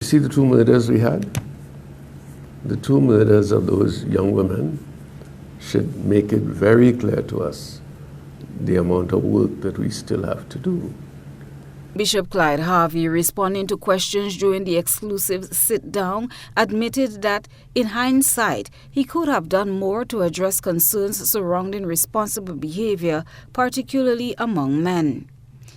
see the two murders we had? The two murders of those young women should make it very clear to us the amount of work that we still have to do. Bishop Clyde Harvey, responding to questions during the exclusive sit-down, admitted that, in hindsight, he could have done more to address concerns surrounding responsible behavior, particularly among men.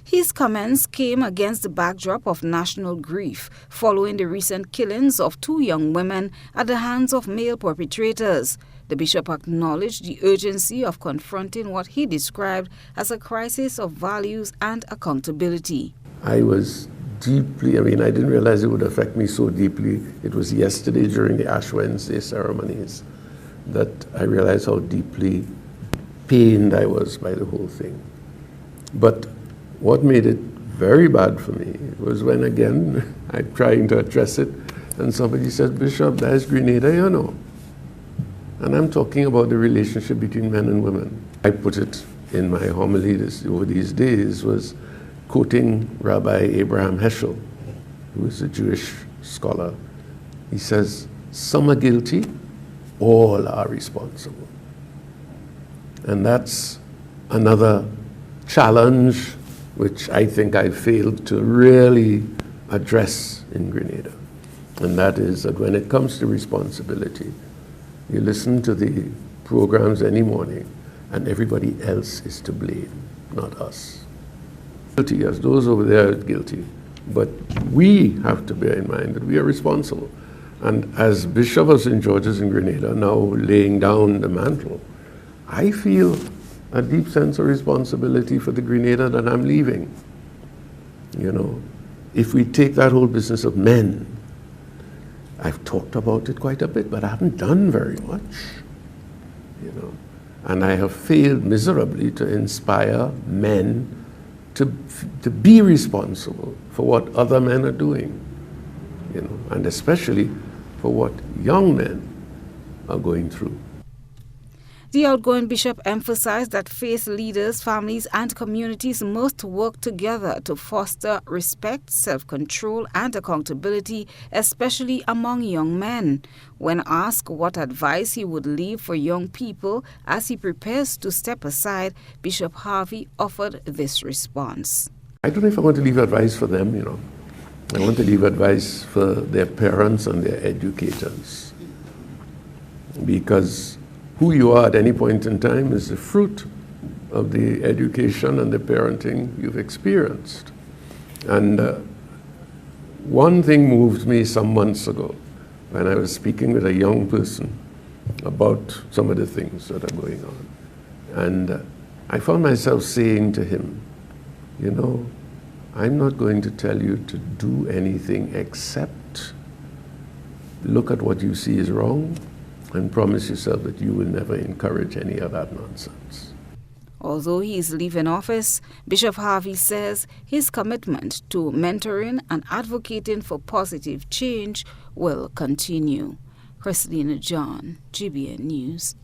His comments came against the backdrop of national grief following the recent killings of two young women at the hands of male perpetrators. The bishop acknowledged the urgency of confronting what he described as a crisis of values and accountability. I was deeply, I didn't realize it would affect me so deeply. It was yesterday during the Ash Wednesday ceremonies that I realized how deeply pained I was by the whole thing. But what made it very bad for me was when, again, I'm trying to address it, and somebody said, "Bishop, that is Grenada, you know." And I'm talking about the relationship between men and women. I put it in my homily over these days, was quoting Rabbi Abraham Heschel, who is a Jewish scholar. He says, "Some are guilty, all are responsible." And that's another challenge which I think I failed to really address in Grenada. And that is that when it comes to responsibility, you listen to the programs any morning and everybody else is to blame, not us. Guilty, yes, those over there are guilty. But we have to bear in mind that we are responsible. And as Bishop of St. George's in Grenada, now laying down the mantle, I feel a deep sense of responsibility for the Grenada that I'm leaving. You know, if we take that whole business of men, I've talked about it quite a bit, but I haven't done very much, you know. And I have failed miserably to inspire men to be responsible for what other men are doing, you know, and especially for what young men are going through. The outgoing bishop emphasized that faith leaders, families, and communities must work together to foster respect, self-control, and accountability, especially among young men. When asked what advice he would leave for young people as he prepares to step aside, Bishop Harvey offered this response. I don't know if I want to leave advice for them, you know. I want to leave advice for their parents and their educators. Because who you are at any point in time is the fruit of the education and the parenting you've experienced. And one thing moved me some months ago when I was speaking with a young person about some of the things that are going on. And I found myself saying to him, you know, I'm not going to tell you to do anything except look at what you see is wrong and promise yourself that you will never encourage any of that nonsense. Although he is leaving office, Bishop Harvey says his commitment to mentoring and advocating for positive change will continue. Christina John, GBN News.